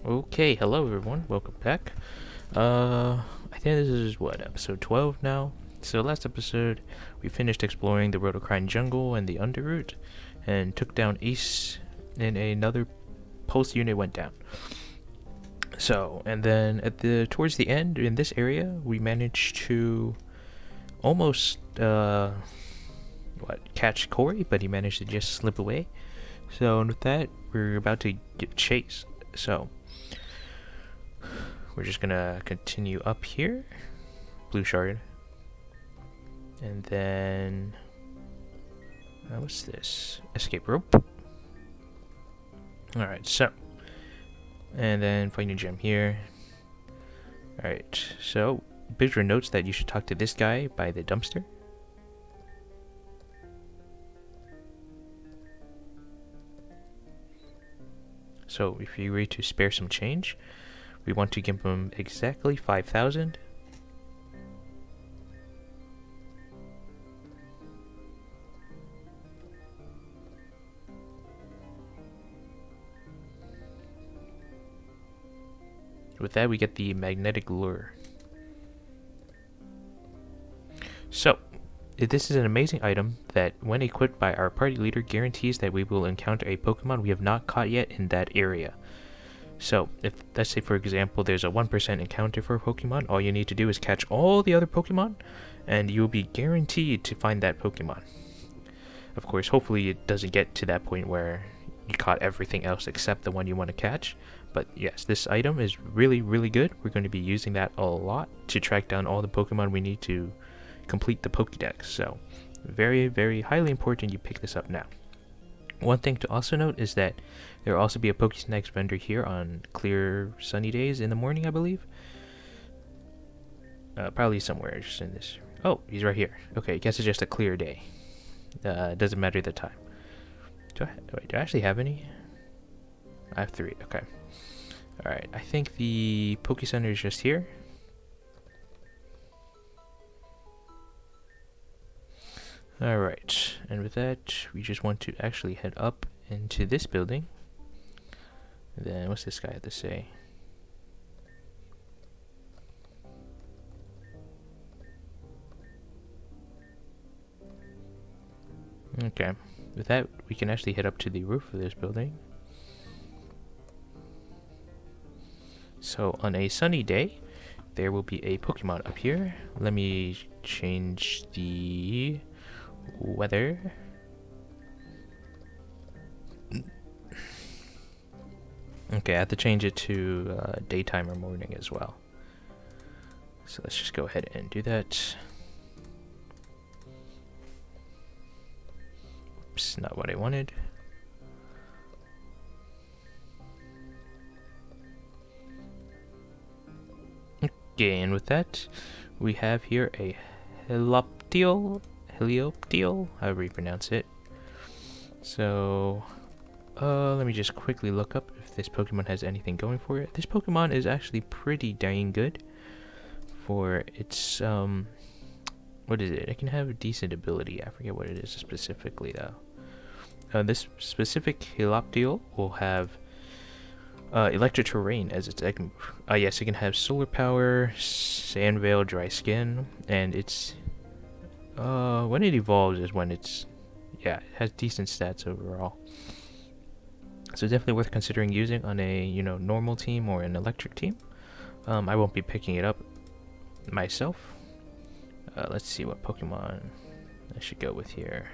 Okay, hello everyone, welcome back. I think this is what, episode 12 now? So last episode, we finished exploring the Rhodocrine jungle and the Underroot, and took down Ace, and another pulse unit went down. So, and then towards the end, in this area, we managed to almost, catch Corey, but he managed to just slip away. So, and with that, we're about to get chased. So, we're just gonna continue up here, blue shard, and then what's this? Escape rope. Alright, so, and then find a gem here. Alright, so Bidra notes that you should talk to this guy by the dumpster. So if you agree to spare some change, we want to give him exactly 5,000. With that, we get the magnetic lure. So, this is an amazing item that, when equipped by our party leader, guarantees that we will encounter a Pokemon we have not caught yet in that area. So, if, let's say for example, there's a 1% encounter for a Pokemon, all you need to do is catch all the other Pokemon, and you'll be guaranteed to find that Pokemon. Of course, hopefully it doesn't get to that point where you caught everything else except the one you want to catch. But yes, this item is really, really good. We're going to be using that a lot to track down all the Pokemon we need to complete the Pokédex. So, very, very highly important you pick this up now. One thing to also note is that there will also be a Pokésnacks vendor here on clear, sunny days in the morning, I believe. Probably somewhere just in this. Oh, he's right here. Okay, I guess it's just a clear day. Doesn't matter the time. Do I actually have any? I have 3. Okay. Alright, I think the Poké Center is just here. Alright, and with that, we just want to actually head up into this building. And then, what's this guy have to say? Okay, with that, we can actually head up to the roof of this building. So, on a sunny day, there will be a Pokemon up here. Let me change the weather. Okay, I have to change it to daytime or morning as well. So let's just go ahead and do that. Oops, not what I wanted. Okay, and with that, we have here a Helioptile, however you pronounce it. So, let me just quickly look up if this Pokemon has anything going for it. This Pokemon is actually pretty dang good for its, what is it? It can have a decent ability. I forget what it is specifically, though. This specific Helioptile will have electric terrain as its egg move. Yes, it can have solar power, sand veil, dry skin, and it's when it evolves is when it's it has decent stats overall. So definitely worth considering using on a normal team or an electric team. I won't be picking it up myself. Let's see what Pokemon I should go with here.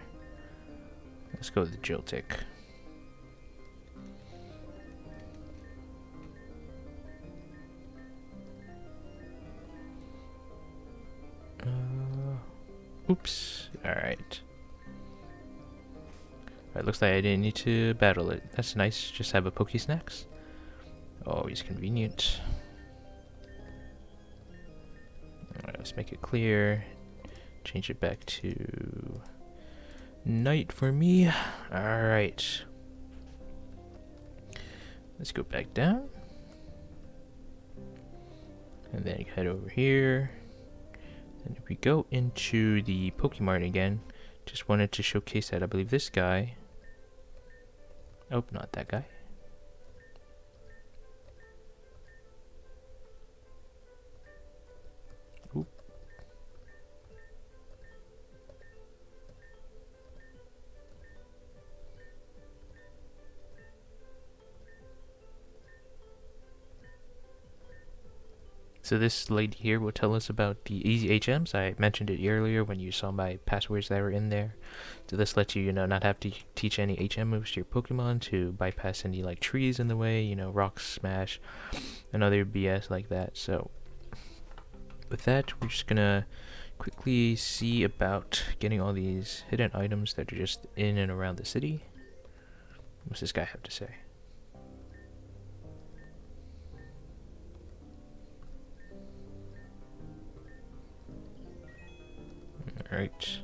Let's go with the Joltik. Oops. Alright. Alright, looks like I didn't need to battle it. That's nice. Just have a Pokésnacks. Always convenient. Alright, let's make it clear. Change it back to night for me. Alright. Let's go back down. And then head over here. And if we go into the Pokemon again, just wanted to showcase that I believe this guy. Oh, not that guy. So this lady here will tell us about the easy HMs. I mentioned it earlier when you saw my passwords that were in there. So this lets you, not have to teach any HM moves to your Pokemon to bypass any like trees in the way, rock smash, and other BS like that. So with that, we're just gonna quickly see about getting all these hidden items that are just in and around the city. What's this guy have to say? Alright.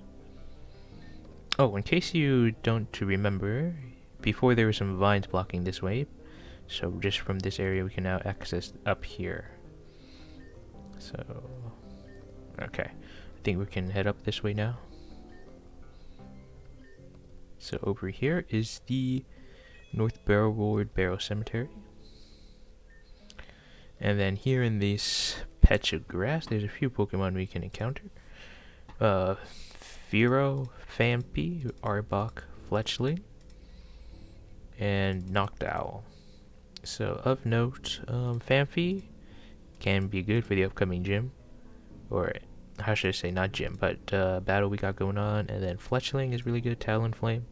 Oh, in case you don't remember, before there were some vines blocking this way, so just from this area we can now access up here. So, okay. I think we can head up this way now. So over here is the North Beryl Cemetery. And then here in this patch of grass, there's a few Pokemon we can encounter. Firo, Fampi, Arbok, Fletchling, and Noctowl. So of note, Fampi can be good for the upcoming gym, or how should I say, not gym, but battle we got going on. And then Fletchling is really good, Talonflame,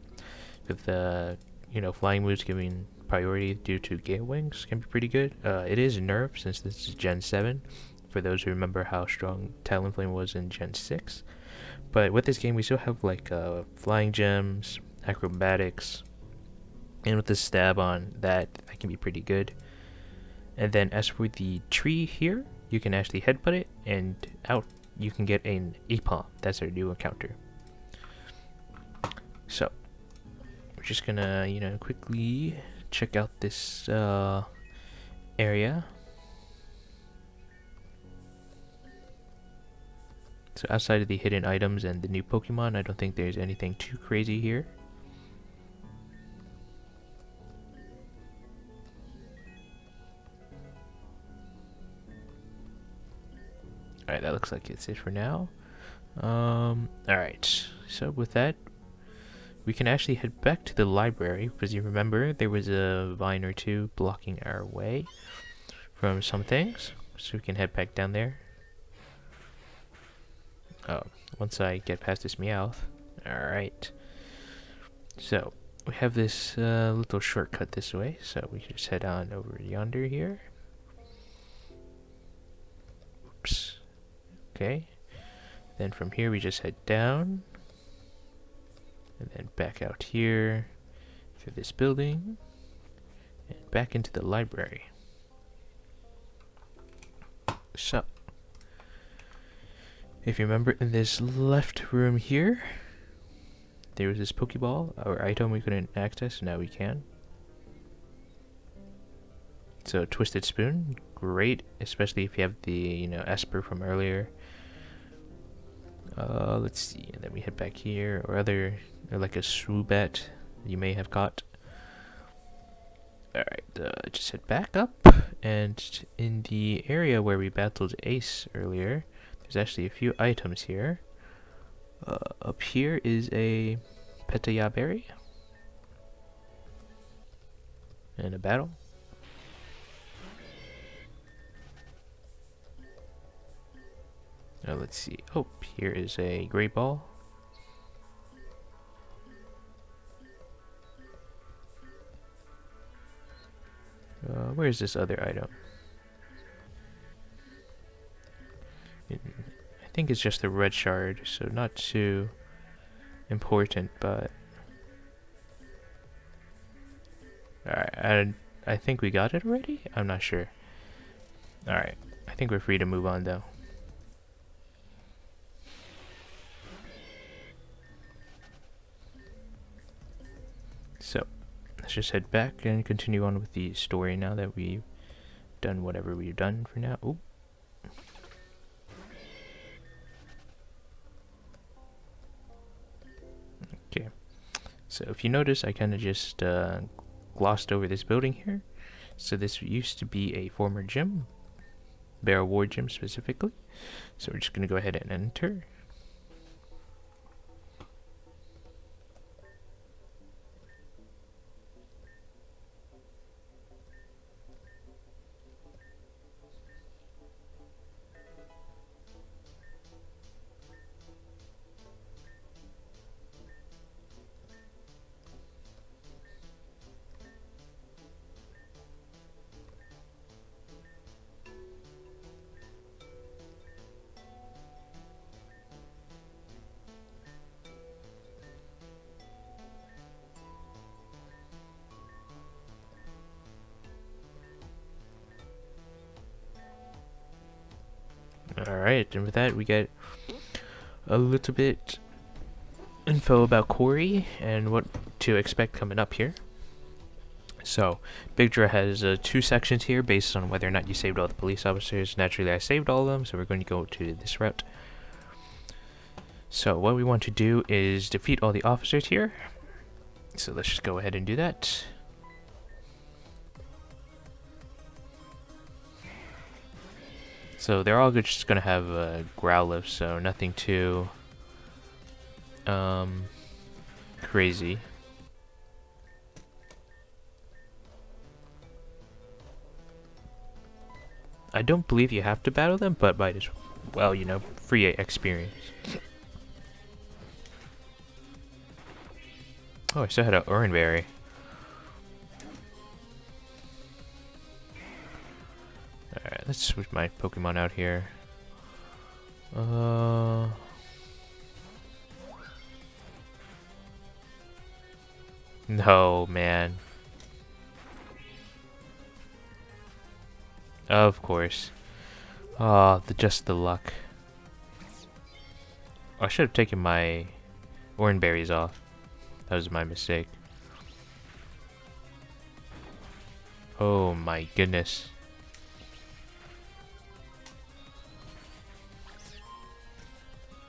with the flying moves giving priority due to Gale Wings can be pretty good. It is nerfed since this is Gen 7, for those who remember how strong Talonflame was in Gen 6. But with this game, we still have like flying gems, acrobatics, and with the stab on that can be pretty good. And then as for the tree here, you can actually headbutt it, and out you can get an Apom. That's our new encounter. So we're just gonna quickly check out this area. So outside of the hidden items and the new Pokemon, I don't think there's anything too crazy here. Alright, that looks like it's it for now. Alright, so with that, we can actually head back to the library, because you remember there was a vine or two blocking our way from some things. So we can head back down there. Oh, once I get past this Meowth. Alright. So, we have this little shortcut this way, so we can just head on over yonder here. Oops. Okay. Then from here we just head down. And then back out here, through this building, and back into the library. So, if you remember, in this left room here, there was this Pokeball, or item we couldn't access, now we can. So, TwistedSpoon, great, especially if you have the, Jasper from earlier. Let's see, and then we head back here, or like a Swoobat you may have caught. Alright, just head back up, and in the area where we battled Ace earlier, there's actually a few items here. Up here is a Petaya Berry, and a battle. Now let's see. Oh, here is a Great Ball. Where's this other item? I think it's just a red shard, so not too important, but... Alright, I think we got it already? I'm not sure. Alright, I think we're free to move on though. So, let's just head back and continue on with the story now that we've done whatever we've done for now. Ooh. Okay. So if you notice, I kind of just glossed over this building here. So this used to be a former gym, Beryl Ward Gym specifically. So we're just going to go ahead and enter. Alright, and with that we get a little bit info about Corey and what to expect coming up here. So, Big Draw has 2 sections here based on whether or not you saved all the police officers. Naturally, I saved all of them, so we're going to go to this route. So, what we want to do is defeat all the officers here. So, let's just go ahead and do that. So, they're all just going to have Growlithe, so nothing too crazy. I don't believe you have to battle them, but might as well, you know, free experience. Oh, I still had an Oranberry. Alright, let's switch my Pokemon out here. No, man. Of course. Oh, just the luck. I should have taken my Oranberries off. That was my mistake. Oh my goodness.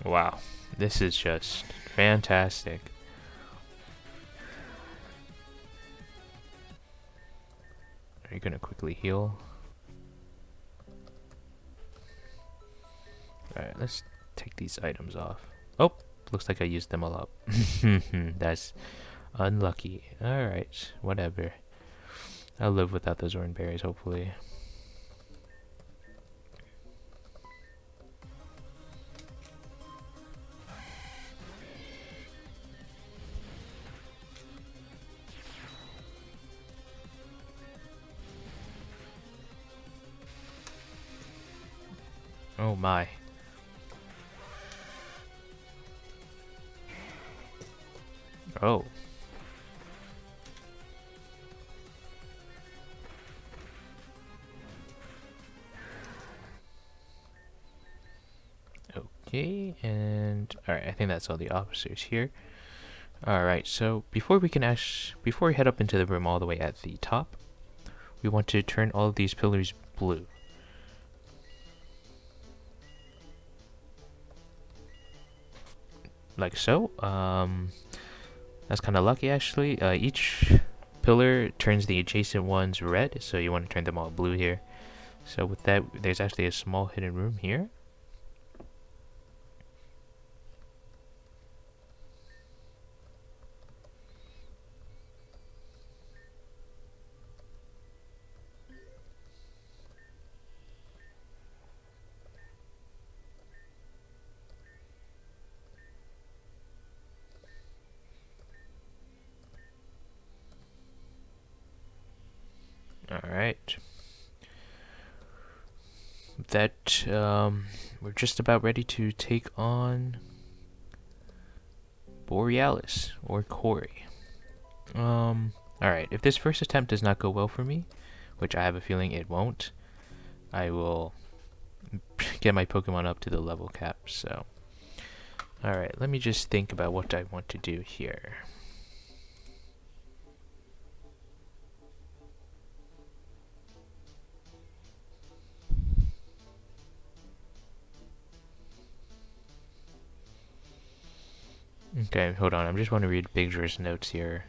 Wow. This is just fantastic. Are you gonna quickly heal? Alright, let's take these items off. Oh, looks like I used them all up. That's unlucky. Alright, whatever. I'll live without those Oranberries, hopefully. Oh my. Oh. Okay, and alright, I think that's all the officers here. Alright, so before we head up into the room all the way at the top, we want to turn all of these pillars blue. Like so. That's kind of lucky actually. Each pillar turns the adjacent ones red, so you want to turn them all blue here. So with that, there's actually a small hidden room here. Alright. That, we're just about ready to take on Borealis, or Corey. Alright, if this first attempt does not go well for me, which I have a feeling it won't, I will get my Pokemon up to the level cap, so. Alright, let me just think about what I want to do here. Okay, hold on. I just want to read Big Draw's notes here.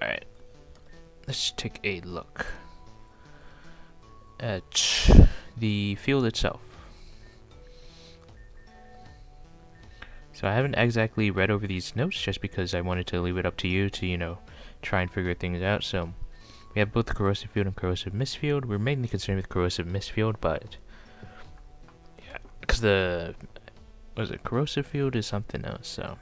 Alright. Let's take a look at the field itself. So I haven't exactly read over these notes just because I wanted to leave it up to you to, you know, try and figure things out. So we have both the Corrosive Field and Corrosive Mist Field. We're mainly concerned with Corrosive Mist Field, but yeah, because Corrosive Field is something else, so.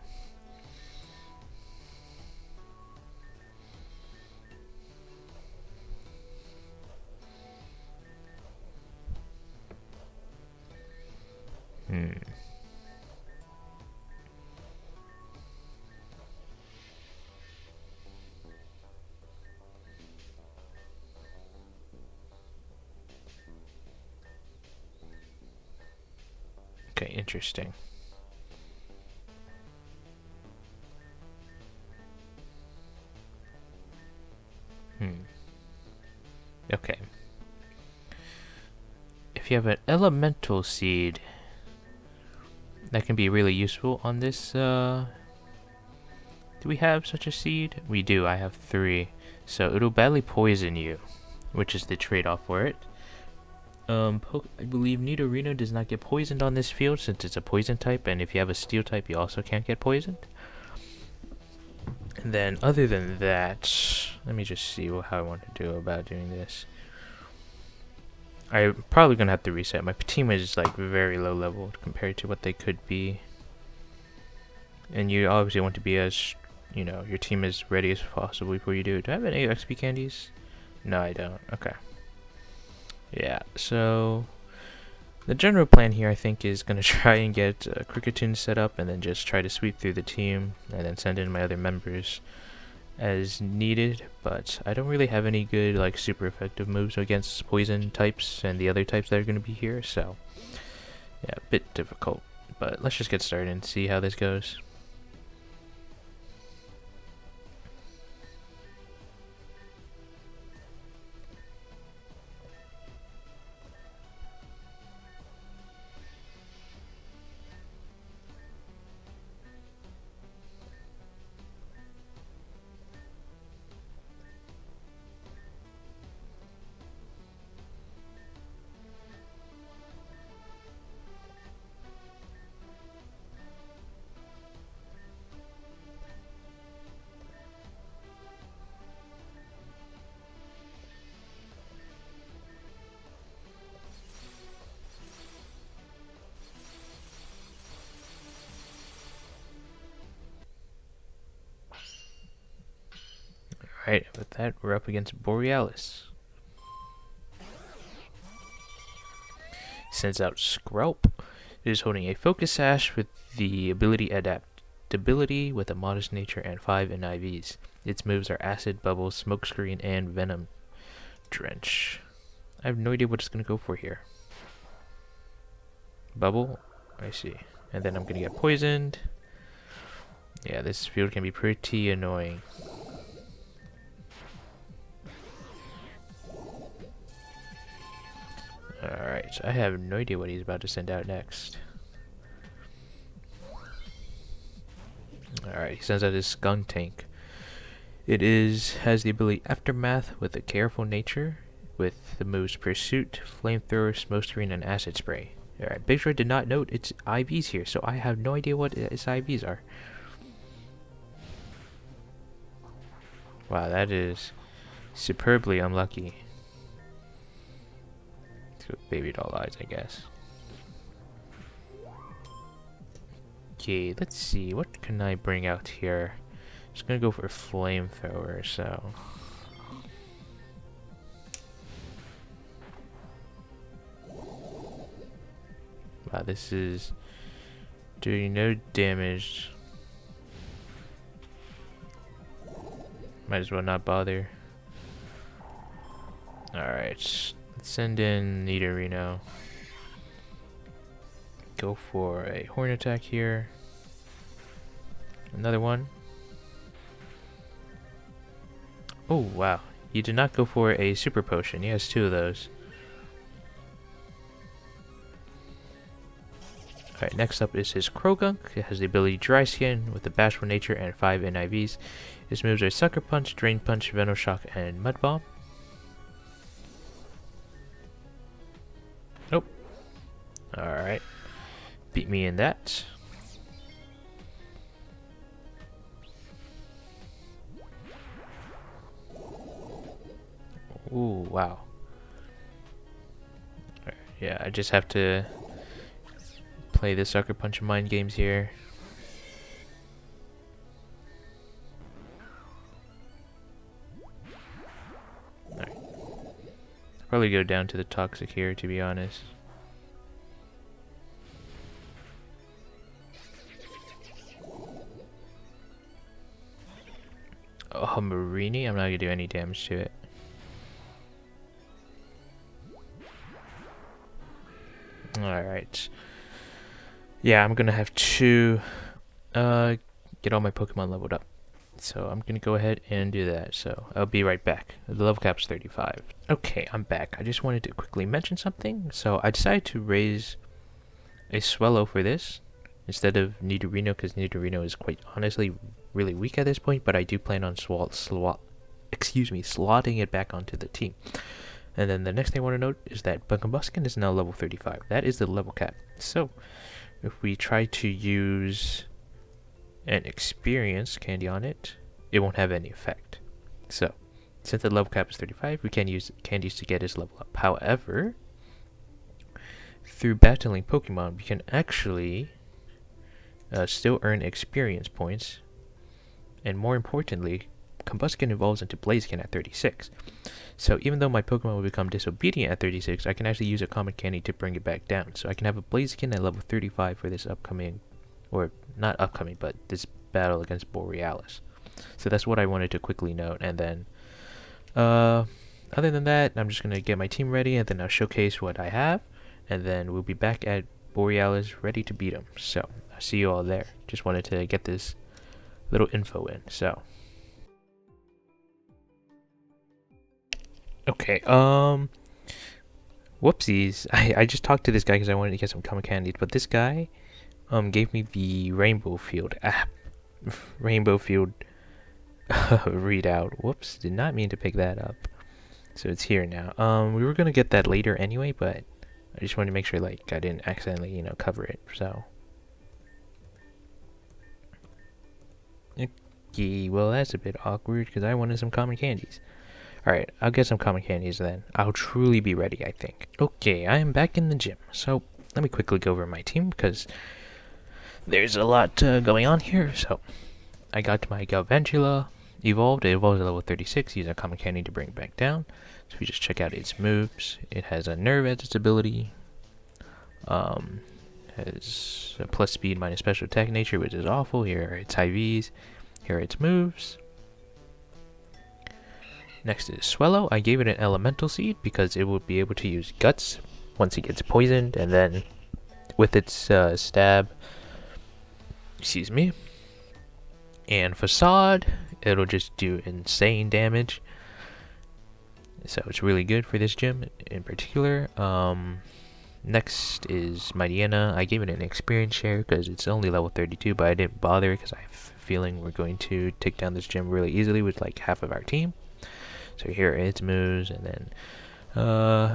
interesting. Okay. If you have an elemental seed, that can be really useful on this, do we have such a seed? We do, I have 3. So it'll badly poison you, which is the trade-off for it. I believe Nidorino does not get poisoned on this field since it's a poison type, and if you have a steel type, you also can't get poisoned. And then, other than that, let me just see how I want to do about doing this. I'm probably gonna have to reset. My team is like very low level compared to what they could be. And you obviously want to be as, you know, your team as ready as possible before you do it. Do I have any XP candies? No, I don't. Okay. Yeah, so the general plan here, I think, is going to try and get Cricketune set up and then just try to sweep through the team and then send in my other members as needed. But I don't really have any good, like, super effective moves against poison types and the other types that are going to be here, so yeah, a bit difficult. But let's just get started and see how this goes. Alright, with that, we're up against Borealis. Sends out Skrelp. It is holding a Focus Sash with the ability Adaptability with a Modest Nature and 5 in IVs. Its moves are Acid, Bubble, Smokescreen, and Venom Drench. I have no idea what it's going to go for here. Bubble? I see. And then I'm going to get poisoned. Yeah, this field can be pretty annoying. Alright, so I have no idea what he's about to send out next. Alright, he sends out his Skunk Tank. It has the ability Aftermath with a Careful Nature, with the moves Pursuit, Flamethrower, Smokescreen, and Acid Spray. Alright, Big Droid did not note its IVs here, so I have no idea what its IVs are. Wow, that is superbly unlucky. Baby doll eyes, I guess. Okay, let's see. What can I bring out here? Just gonna go for a flamethrower, so. Wow, this is doing no damage. Might as well not bother. Alright. Send in Nidorino. Go for a Horn Attack here. Another one. Oh, wow. He did not go for a Super Potion. He has 2 of those. Alright, next up is his Croagunk. It has the ability Dry Skin with a Bashful Nature and 5 NIVs. His moves are Sucker Punch, Drain Punch, Venom Shock, and Mud Bomb. Nope. Alright. Beat me in that. Ooh, wow. Right, yeah, I just have to play the Sucker Punch mind games here. Alright. Probably go down to the Toxic here, to be honest. Oh, Marini? I'm not gonna do any damage to it. Alright. yeah, I'm gonna have to get all my Pokemon leveled up. So I'm gonna go ahead and do that. So I'll be right back. The level cap's 35. Okay, I'm back. I just wanted to quickly mention something. So I decided to raise a Swellow for this instead of Nidorino, because Nidorino is quite honestly really weak at this point. But I do plan on slotting it back onto the team. And then the next thing I want to note is that Bunkabuskin is now level 35. That is the level cap. So if we try to use an experience candy on it, it won't have any effect. So since the level cap is 35, we can use candies to get his level up. However, through battling Pokemon, we can actually still earn experience points, and more importantly, Combuskin evolves into Blaziken at 36. So even though my Pokemon will become disobedient at 36, I can actually use a common candy to bring it back down. So I can have a Blaziken at level 35 for this upcoming, or not upcoming, but this battle against Borealis. So that's what I wanted to quickly note. And then, other than that, I'm just going to get my team ready, and then I'll showcase what I have. And then we'll be back at Borealis ready to beat him. So I'll see you all there. Just wanted to get this little info in. So okay, whoopsies. I just talked to this guy because I wanted to get some common candies, but this guy gave me the Rainbow Field app. Rainbow Field readout. Whoops, did not mean to pick that up. So it's here now. We were gonna get that later anyway, but I just wanted to make sure like I didn't accidentally, cover it. So okay, well that's a bit awkward because I wanted some common candies. Alright, I'll get some common candies then. I'll truly be ready, I think. Okay, I am back in the gym. So, let me quickly go over my team, because there's a lot going on here. So, I got my Galvantula evolved. It evolves at level 36. Use a common candy to bring it back down. So, we just check out its moves. It has a Nerve as its ability. Has a plus speed minus special attack nature, which is awful. Here are its IVs. Here are its moves. Next is Swellow. I gave it an Elemental Seed because it will be able to use Guts once it gets poisoned, and then with its stab, and Facade, it'll just do insane damage. So it's really good for this gym in particular. Next is Mightyena. I gave it an experience share because it's only level 32, but I didn't bother because I have a feeling we're going to take down this gym really easily with like half of our team. So here are its moves, and then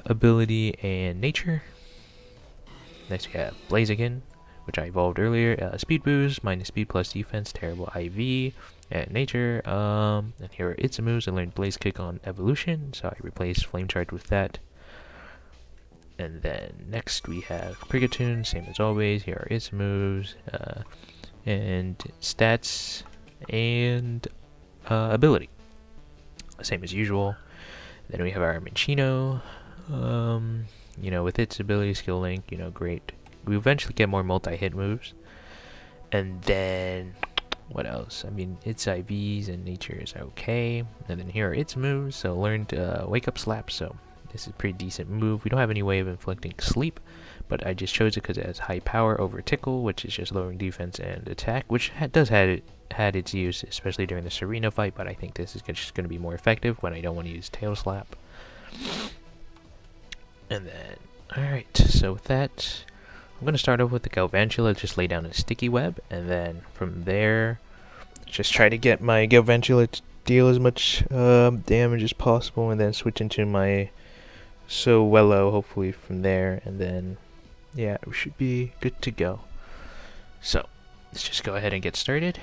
ability and nature. Next we have Blaziken, which I evolved earlier. Speed boost, minus speed plus defense, terrible IV, and nature. And here are its moves. I learned Blaze Kick on evolution, so I replaced Flame Charge with that. And then next we have Kricketune, same as always. Here are its moves, and stats, and ability. Same as usual. Then we have our Minccino, with its ability, skill link, great. We eventually get more multi-hit moves. And then, what else? I mean, its IVs and nature is okay. And then here are its moves. So learned Wake Up Slap, so this is a pretty decent move. We don't have any way of inflicting sleep, but I just chose it because it has high power over Tickle, which is just lowering defense and attack, which does had its use, especially during the Serena fight, but I think this is just going to be more effective when I don't want to use Tail Slap. And then, alright, so with that, I'm going to start off with the Galvantula, just lay down a Sticky Web, and then from there, just try to get my Galvantula to deal as much damage as possible, and then switch into my Swellow, hopefully from there, and then, yeah, we should be good to go. So, let's just go ahead and get started.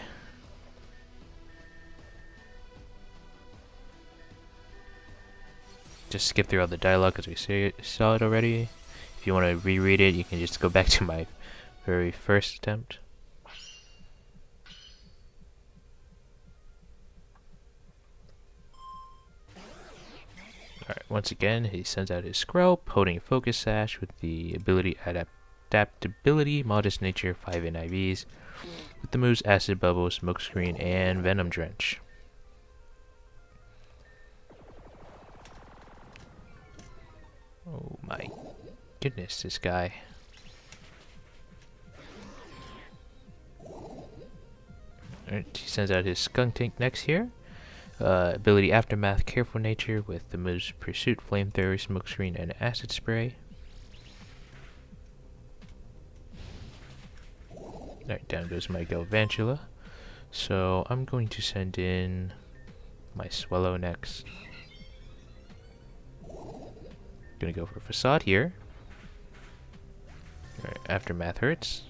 Just skip through all the dialogue because we saw it already. If you want to reread it, you can just go back to my very first attempt. Alright, once again, he sends out his Skrelp, holding a Focus Sash with the ability Adaptability, Modest Nature, 5 NIVs, with the moves Acid Bubble, Smokescreen, and Venom Drench. Oh my goodness, this guy. Alright, he sends out his Skunk Tank next here. Ability Aftermath, Careful Nature with the moves Pursuit, Flamethrower, Smokescreen, and Acid Spray. Alright, down goes my Galvantula. So I'm going to send in my Swallow next. Gonna go for Facade here. Alright, Aftermath hurts.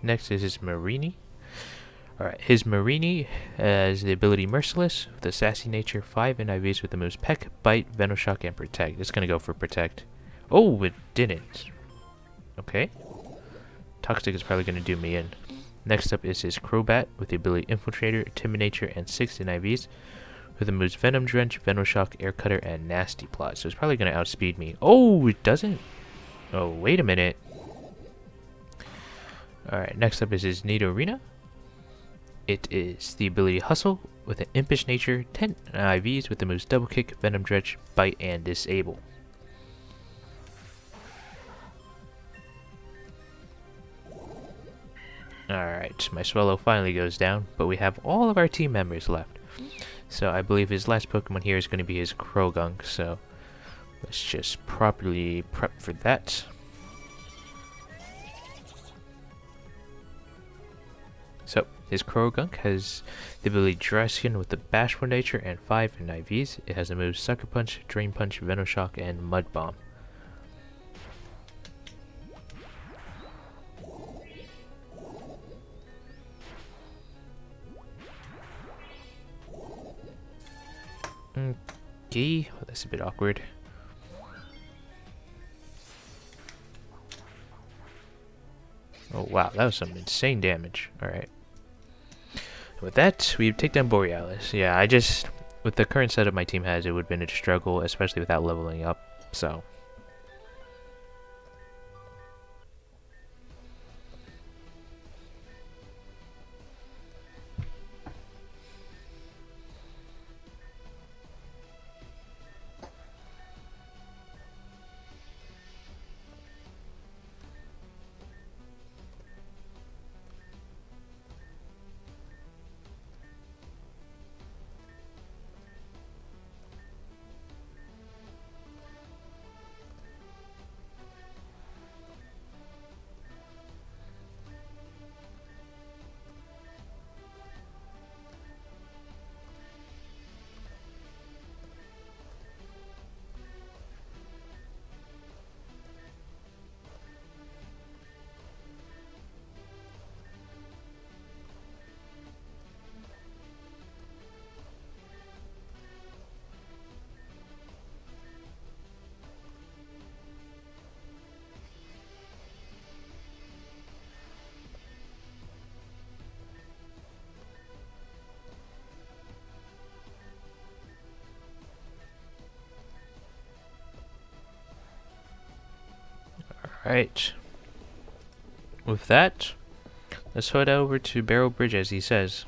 Next is his Marini. Alright, his Marini has the ability Merciless with a Sassy Nature, 5 NIVs with the moves Peck, Bite, Venoshock, and Protect. It's gonna go for Protect. Oh, it didn't. Okay. Toxic is probably gonna do me in. Next up is his Crobat with the ability Infiltrator, Intimidator, and 6 NIVs with the moves Venom Drench, Venoshock, Air Cutter, and Nasty Plot. So it's probably gonna outspeed me. Oh, it doesn't? Oh, wait a minute. Alright, next up is his Nidorina. It is the ability Hustle with an Impish Nature, 10 IVs with the moves Double Kick, Venom Drench, Bite, and Disable. Alright, my Swallow finally goes down, but we have all of our team members left. So I believe his last Pokemon here is going to be his Krogunk, so let's just properly prep for that. So, his Krogunk has the ability Dry Skin with the Bashful Nature and 5 NIVs. It has the moves Sucker Punch, Drain Punch, Venoshock, and Mud Bomb. Okay, well, that's a bit awkward. Oh wow, that was some insane damage. Alright. With that, we take down Borealis. Yeah, with the current setup my team has, it would have been a struggle, especially without leveling up, so. Alright. With that, let's head over to Beryl Bridge as he says.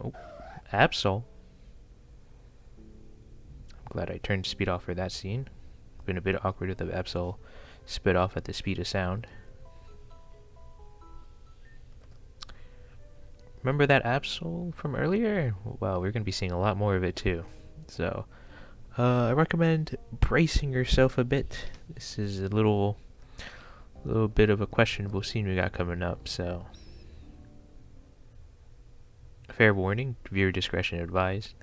Oh, Absol. I'm glad I turned speed off for that scene. Been a bit awkward with the Absol spit off at the speed of sound. Remember that Absol from earlier? Well, we're going to be seeing a lot more of it too. So, I recommend bracing yourself a bit. This is a little bit of a questionable scene we got coming up, so fair warning, viewer discretion advised.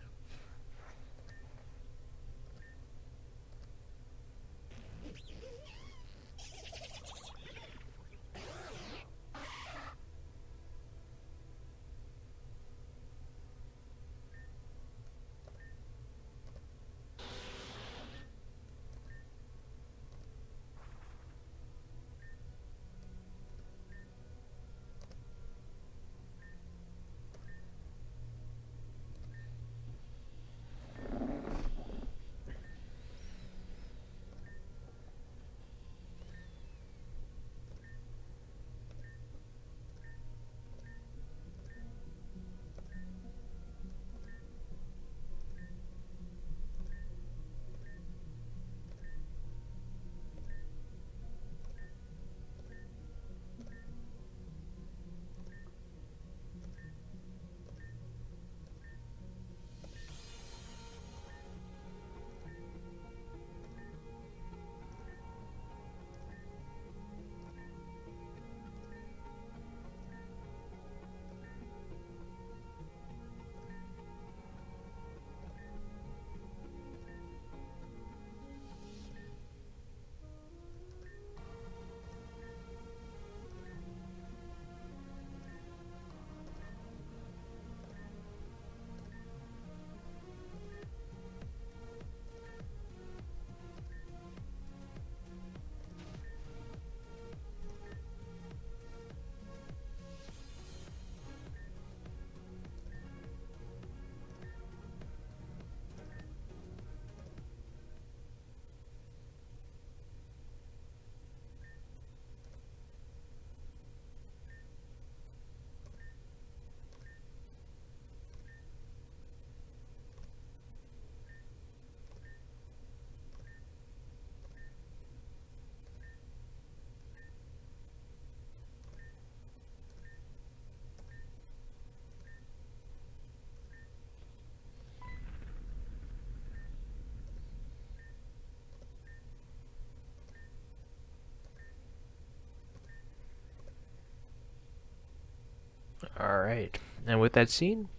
Alright, and with that scene,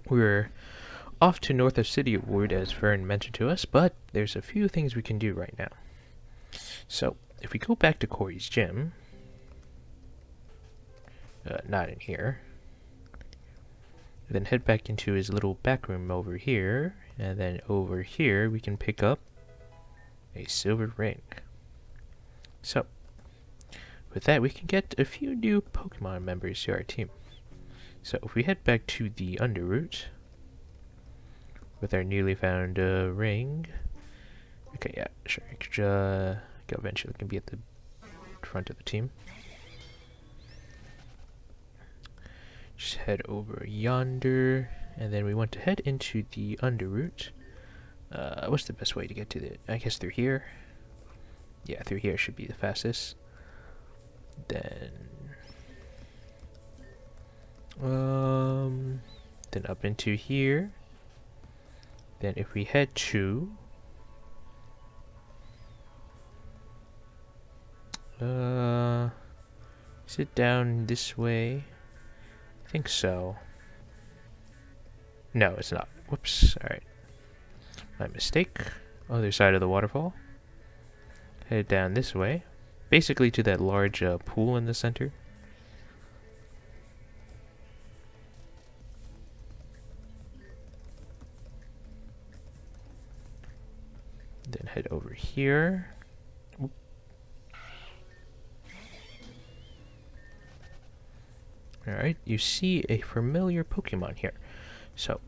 we're off to north of City of Wood, as Fern mentioned to us, but there's a few things we can do right now. So, if we go back to Corey's gym, not in here, then head back into his little back room over here, and then over here we can pick up a silver ring. So, with that we can get a few new Pokemon members to our team. So if we head back to the Underroot with our newly found ring, okay, yeah, sure, eventually can be at the front of the team. Just head over yonder, and then we want to head into the Underroot. What's the best way to get to the? I guess through here. Yeah, through here should be the fastest. Then up into here. Then if we head to is it down this way? I think so. No, it's not. Whoops. Alright. My mistake. Other side of the waterfall. Head down this way. Basically to that large pool in the center. Then head over here. Oop. Alright, you see a familiar Pokemon here. So,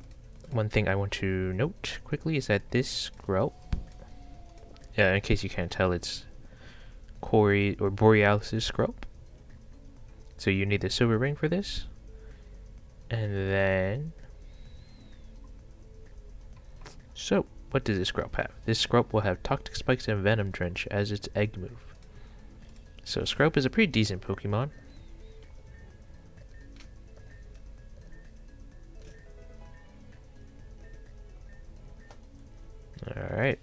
one thing I want to note quickly is that this Skrelp, in case you can't tell, it's Corey or Borealis' Skrelp. So you need the silver ring for this. And then, so what does this Skrelp have? This Skrelp will have Toxic Spikes and Venom Drench as its egg move. So Skrelp is a pretty decent Pokemon. Alright,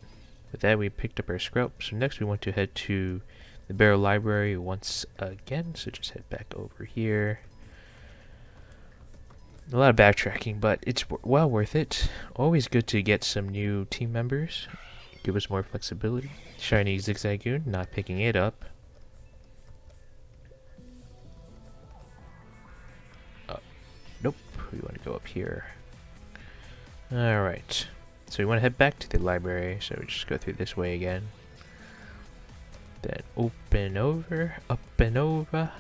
with that we picked up our Skrelp, so next we want to head to the Beryl library once again, so just head back over here. A lot of backtracking, but it's well worth it. Always good to get some new team members, give us more flexibility. Shiny Zigzagoon, not picking it up. Nope, we want to go up here. Alright. So we want to head back to the library, so we just go through this way again. Then open over, up and over.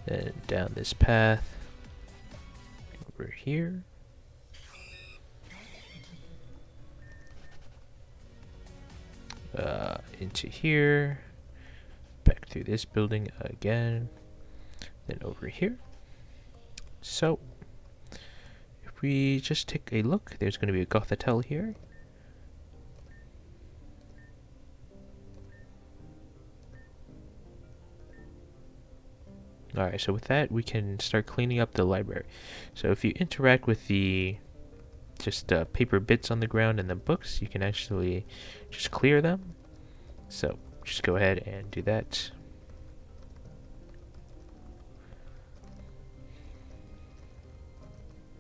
Then down this path. Over here. Into here. Back through this building again. Then over here. So we just take a look, there's going to be a Gothita here. Alright, so with that we can start cleaning up the library. So if you interact with the just paper bits on the ground and the books, you can actually just clear them. So just go ahead and do that.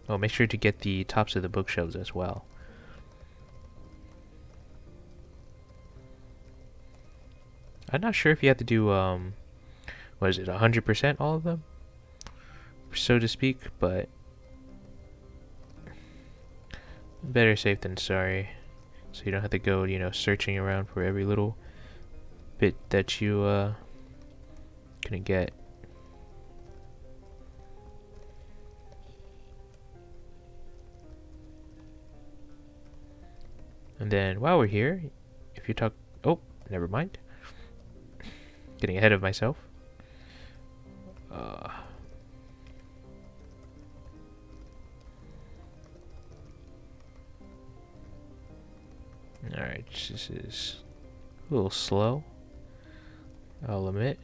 Oh, make sure to get the tops of the bookshelves as well. I'm not sure if you have to do, what is it, 100% all of them? So to speak, but better safe than sorry. So you don't have to go, you know, searching around for every little bit that you, couldn't get. And then while we're here, if you talk, oh, never mind. Getting ahead of myself. Alright, this is a little slow, I'll admit.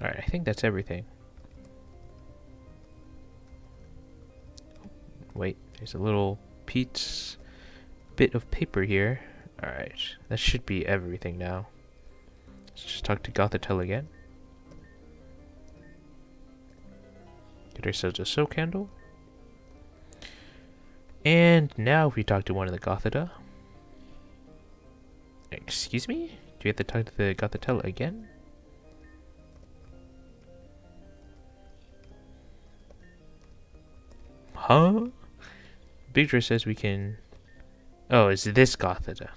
Alright, I think that's everything. Wait, there's a little bit of paper here. Alright, that should be everything now. Let's just talk to Gothita again. Get ourselves a soul candle. And now if we talk to one of the Gothita. Excuse me? Do we have to talk to the Gothita again? Huh? Bigdra says we can... Oh, it's this Gothita.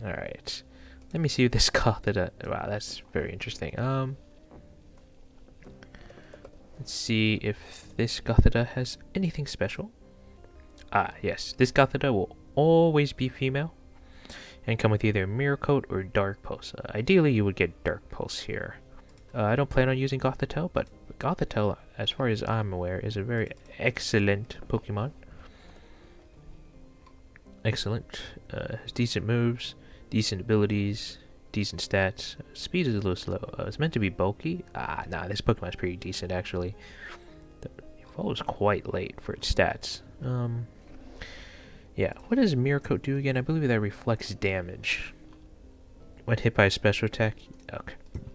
Alright. Let me see if this Gothita... Wow, that's very interesting. Let's see if this Gothita has anything special. Ah, yes. This Gothita will always be female and come with either Mirror Coat or Dark Pulse. Ideally, you would get Dark Pulse here. I don't plan on using Gothita, but Gothita, as far as I'm aware, is a very excellent Pokemon. Excellent. Has decent moves, decent abilities, decent stats. Speed is a little slow. It's meant to be bulky. Nah, this Pokemon's pretty decent, actually. It follows quite late for its stats. Yeah, what does Mirror Coat do again? I believe that reflects damage when hit by a special attack. Okay.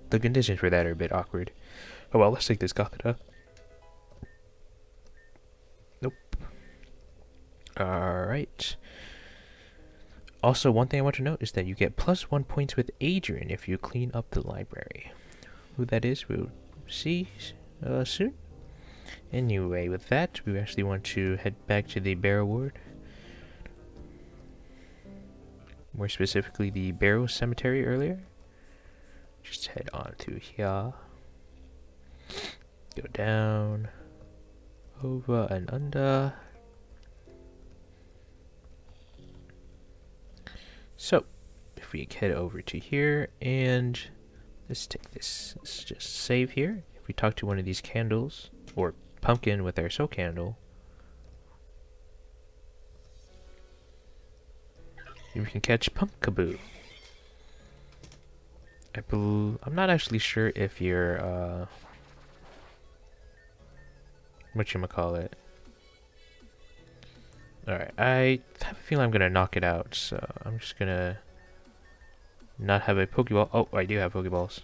The conditions for that are a bit awkward. Oh well, let's take this Gothita. Nope. Alright. Also, one thing I want to note is that you get +1 points with Adrian if you clean up the library. Who that is, we'll see soon. Anyway, with that, we actually want to head back to the Beryl ward. More specifically, the Beryl cemetery earlier. Just head on to here. Go down. Over and under. So, if we head over to here, and let's take this. Let's just save here. If we talk to one of these candles, or pumpkin with our soul candle, we can catch Pumpkaboo. I'm not actually sure if you're, whatchamacallit. Alright, I have a feeling I'm gonna knock it out, so I'm just gonna not have a Pokeball. Oh, I do have Pokeballs.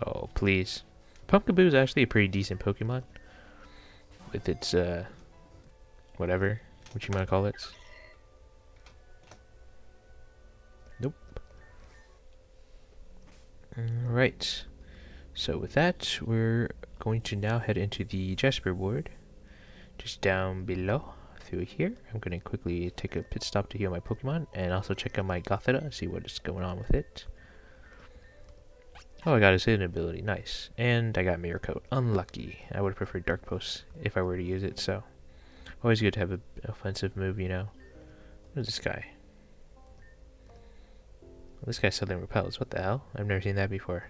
Oh, please. Pumpkaboo is actually a pretty decent Pokemon. With its, whatever, what you might call it. Nope. Alright. So with that, we're going to now head into the Jasper ward. Just down below, through here. I'm going to quickly take a pit stop to heal my Pokemon, and also check out my Gothita, see what is going on with it. Oh, I got his hidden ability, nice. And I got Mirror Coat, unlucky. I would have preferred Dark Pulse if I were to use it, so. Always good to have an offensive move, you know. What is this guy? Well, this guy Southern Repels, what the hell? I've never seen that before.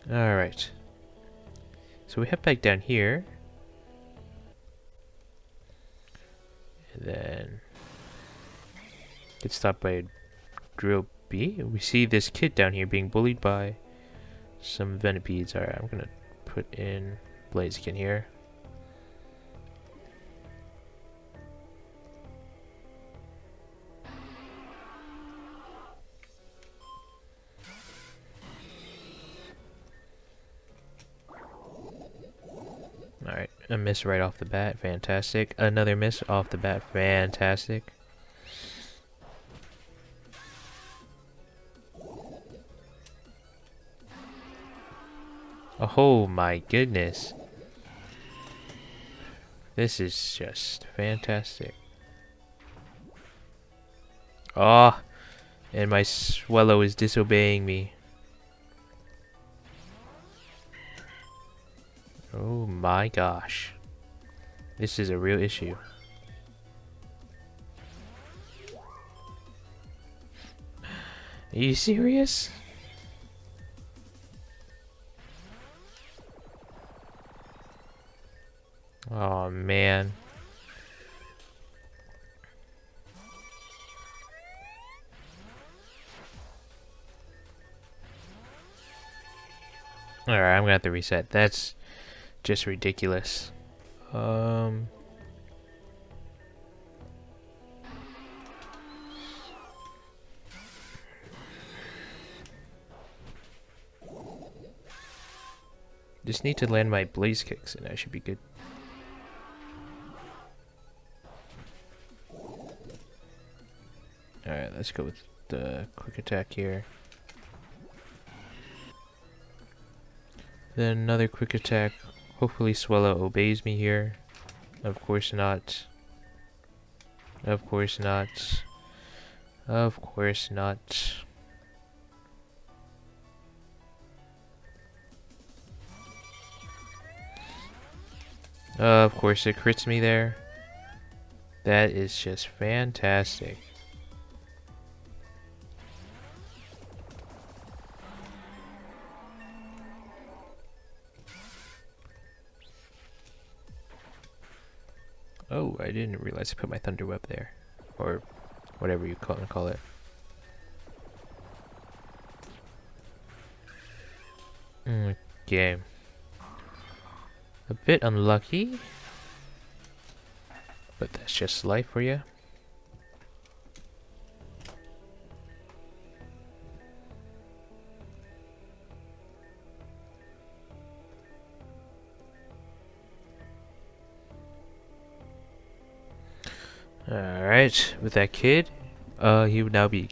Alright. So we head back down here. And then get stopped by a Drill B. We see this kid down here being bullied by some Venipedes. Alright, I'm gonna put in Blaziken here. Alright, a miss right off the bat, fantastic. Another miss off the bat, fantastic. Oh my goodness. This is just fantastic. Ah, and my Swellow is disobeying me. Oh my gosh. This is a real issue. Are you serious? Oh man. Alright, I'm gonna have to reset. That's just ridiculous. Just need to land my blaze kicks and I should be good. Alright, let's go with the quick attack here. Then another quick attack. Hopefully Swellow obeys me here. Of course not. Of course not. Of course not. Of course it crits me there. That is just fantastic. Oh, I didn't realize I put my Thunder Web there. Or whatever you call it. Okay. A bit unlucky. But that's just life for you. Alright, with that kid, he would now be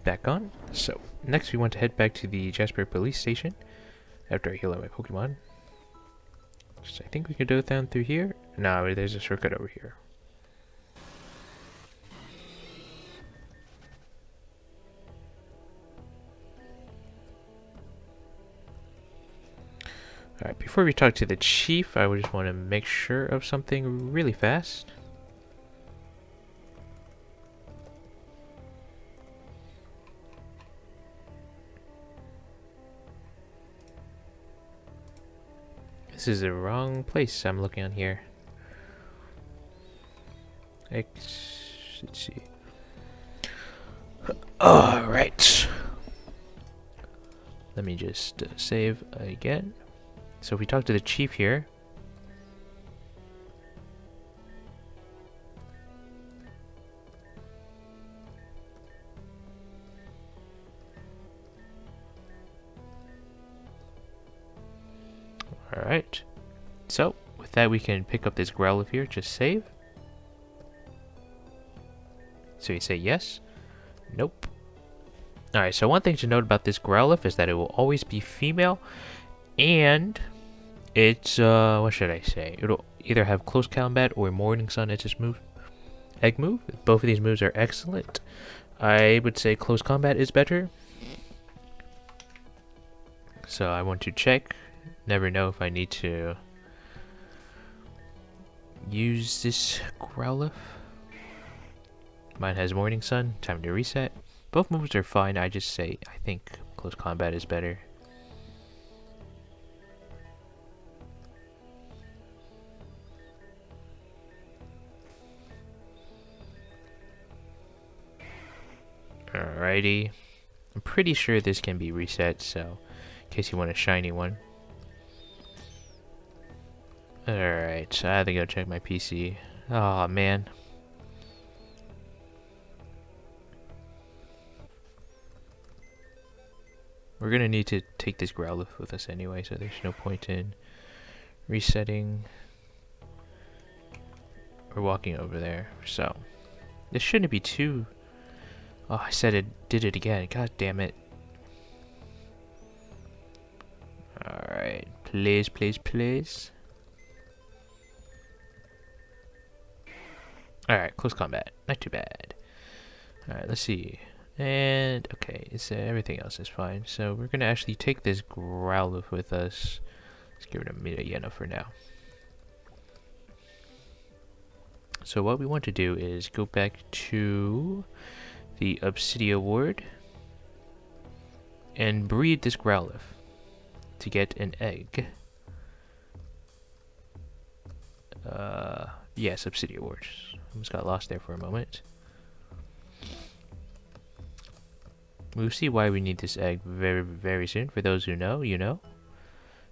back on. So, next we want to head back to the Jasper police station after I heal out my Pokemon. So I think we could go down through here. No, there's a shortcut over here. Alright, before we talk to the chief, I would just want to make sure of something really fast. This is the wrong place I'm looking on here. Let's see. Alright. Let me just save again. So if we talk to the chief here. Alright. So, with that we can pick up this Growlithe here. Just save. So you say yes? Nope. Alright, so one thing to note about this Growlithe is that it will always be female. And it's, what should I say? It'll either have Close Combat or Morning Sun as its egg move. Both of these moves are excellent. I would say Close Combat is better. So I want to check. Never know if I need to use this Growlithe. Mine has Morning Sun. Time to reset. Both moves are fine. I just say I think Close Combat is better. Alrighty. I'm pretty sure this can be reset, so in case you want a shiny one. Alright, I have to go check my PC. Aw, man. We're gonna need to take this Growlithe with us anyway, so there's no point in resetting or walking over there. So, this shouldn't be too... Oh, I said it did it again. God damn it. Alright, please, please, please. Alright, Close Combat. Not too bad. Alright, let's see. And, okay, everything else is fine. So, we're gonna actually take this Growlithe with us. Let's get rid of Yena for now. So, what we want to do is go back to the Obsidia Ward and breed this Growlithe to get an egg. Yes, Obsidia Ward. Almost got lost there for a moment. We'll see why we need this egg very, very soon. For those who know, you know.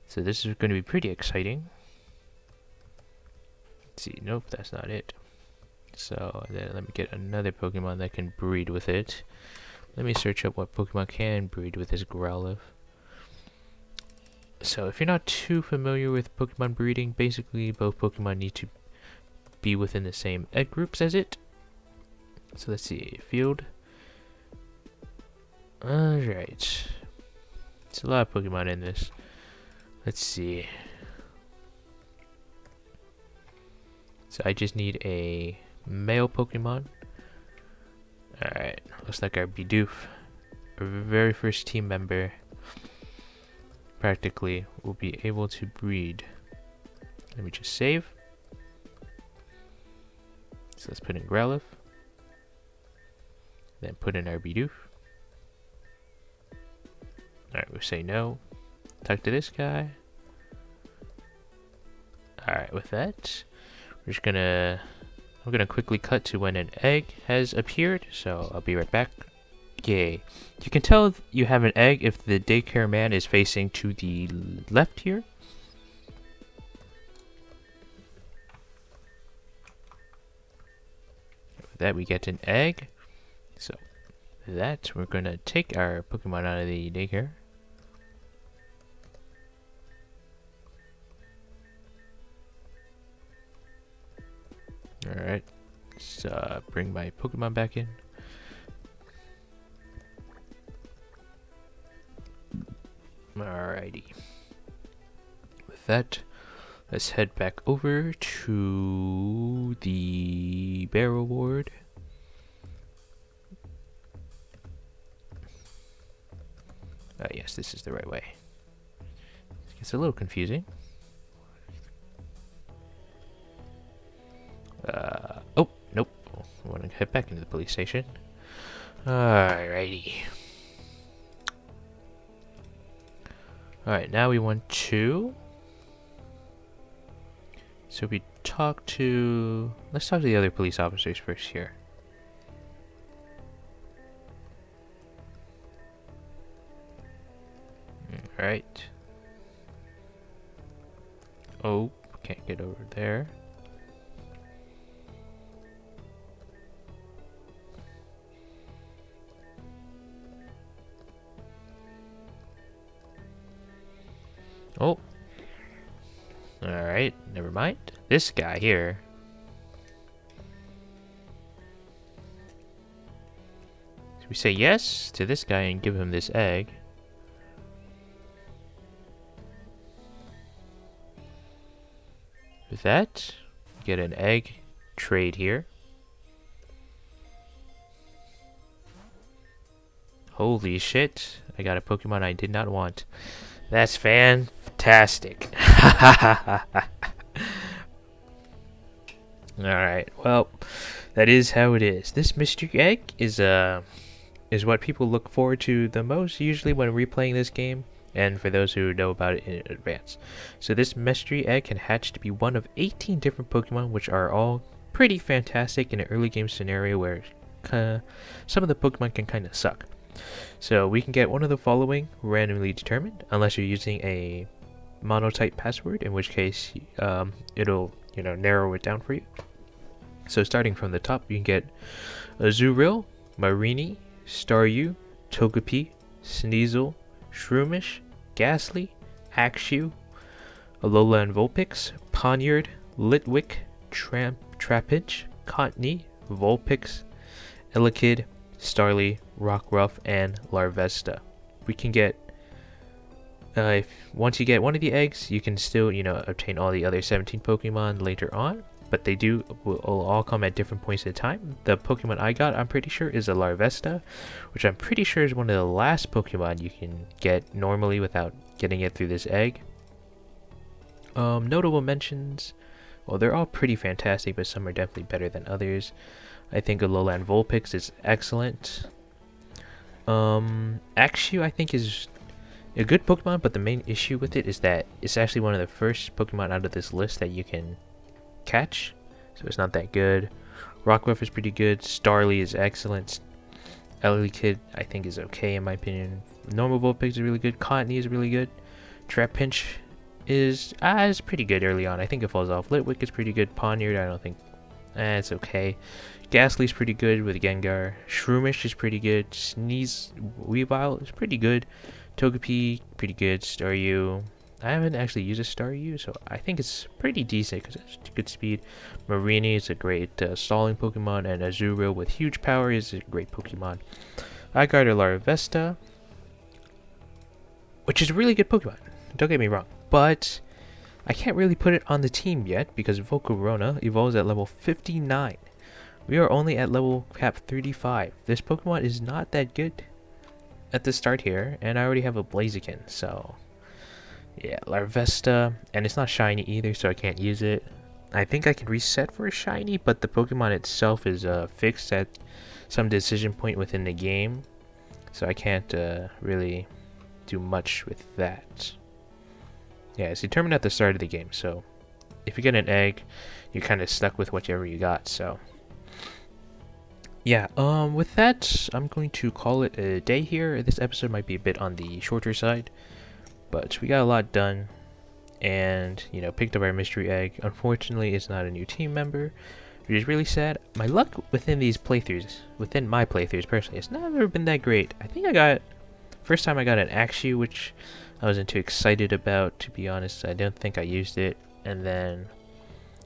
So this is going to be pretty exciting. Let's see. Nope, that's not it. So then let me get another Pokemon that can breed with it. Let me search up what Pokemon can breed with this Growlithe. So if you're not too familiar with Pokemon breeding, basically both Pokemon need to be within the same egg groups as it. So let's see, field. Alright. It's a lot of Pokemon in this. Let's see. So I just need a male Pokemon. Alright, looks like our Bidoof, our very first team member, practically will be able to breed. Let me just save. So let's put in Growlithe. Then put in our Bidoof. Alright, we'll say no. Talk to this guy. Alright, with that, I'm gonna quickly cut to when an egg has appeared, so I'll be right back. Yay. You can tell you have an egg if the daycare man is facing to the left here. With that, we get an egg. So, with that, we're gonna take our Pokemon out of the daycare. Alright, let's bring my Pokemon back in. Alrighty. With that, let's head back over to the Beryl ward. Yes, this is the right way. It's a little confusing. Oh, nope. I want to head back into the police station. Alrighty. Alright, now we want to... So we talk to... Let's talk to the other police officers first here. Alright. Oh, can't get over there. Oh. Alright, never mind. This guy here. So we say yes to this guy and give him this egg. With that, we get an egg trade here. Holy shit, I got a Pokemon I did not want. That's fantastic. Alright, well, that is how it is. This mystery egg is what people look forward to the most, usually when replaying this game, and for those who know about it in advance. So this mystery egg can hatch to be one of 18 different Pokemon, which are all pretty fantastic in an early game scenario where some of the Pokemon can kind of suck. So we can get one of the following randomly determined, unless you're using a monotype password, in which case it'll narrow it down for you. So starting from the top, you can get Azurill, Marini, Staryu, Togepi, Sneasel, Shroomish, Ghastly, Axew, Alola and Vulpix, Ponyard, Litwick, Trapinch, Cottony, Vulpix, Elekid, Starly, Rockruff, and Larvesta. We can get once you get one of the eggs, you can still obtain all the other 17 Pokemon later on, but they will all come at different points in time. The Pokemon I got, I'm pretty sure, is a Larvesta, which I'm pretty sure is one of the last Pokemon you can get normally without getting it through this egg. Notable mentions, well, they're all pretty fantastic, but some are definitely better than others. I think Alola and Vulpix is excellent. Axew, I think, is a good Pokemon, but the main issue with it is that it's actually one of the first Pokemon out of this list that you can catch, so it's not that good. Rockruff is pretty good. Starly is excellent. Elekid, I think, is okay in my opinion. Normal Vulpix is really good. Cottony is really good. Trapinch is pretty good early on. I think it falls off. Litwick is pretty good. Ponyard, I don't think. It's okay. Ghastly's pretty good with Gengar. Shroomish is pretty good. Weavile is pretty good. Togepi, pretty good. Staryu. I haven't actually used a Staryu, so I think it's pretty decent because it's good speed. Marini is a great stalling Pokemon, and Azurill with huge power is a great Pokemon. I got a Larvesta, which is a really good Pokemon, don't get me wrong, but I can't really put it on the team yet because Volcarona evolves at level 59. We are only at level cap 35. This Pokemon is not that good at the start here, and I already have a Blaziken, so yeah, Larvesta, and it's not shiny either, so I can't use it. I think I can reset for a shiny, but the Pokemon itself is fixed at some decision point within the game, so I can't really do much with that. Yeah, it's determined at the start of the game, so if you get an egg, you're kind of stuck with whichever you got, so yeah, with that, I'm going to call it a day here. This episode might be a bit on the shorter side, but we got a lot done, and, you know, picked up our mystery egg. Unfortunately, it's not a new team member, which is really sad. My luck within these playthroughs, within my playthroughs personally, it's never been that great. I think first time I got an Axew, which I wasn't too excited about, to be honest. I don't think I used it, and then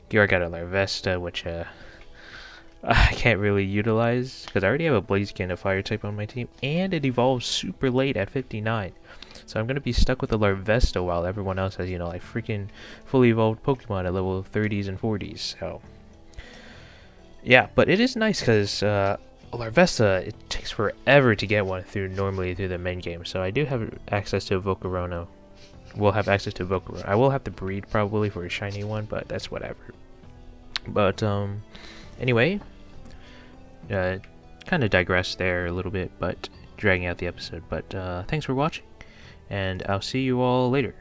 here I got a Larvesta, which, I can't really utilize because I already have a Blaziken, a fire type on my team, and it evolves super late at 59. So I'm going to be stuck with the Larvesta while everyone else has, you know, like freaking fully evolved Pokemon at level 30s and 40s. So yeah, but it is nice because Larvesta, it takes forever to get one normally through the main game. So I do have access to Volcarona. We'll have access to Volcarona. I will have to breed probably for a shiny one, but that's whatever. But anyway, kind of digressed there a little bit, but dragging out the episode. But thanks for watching, and I'll see you all later.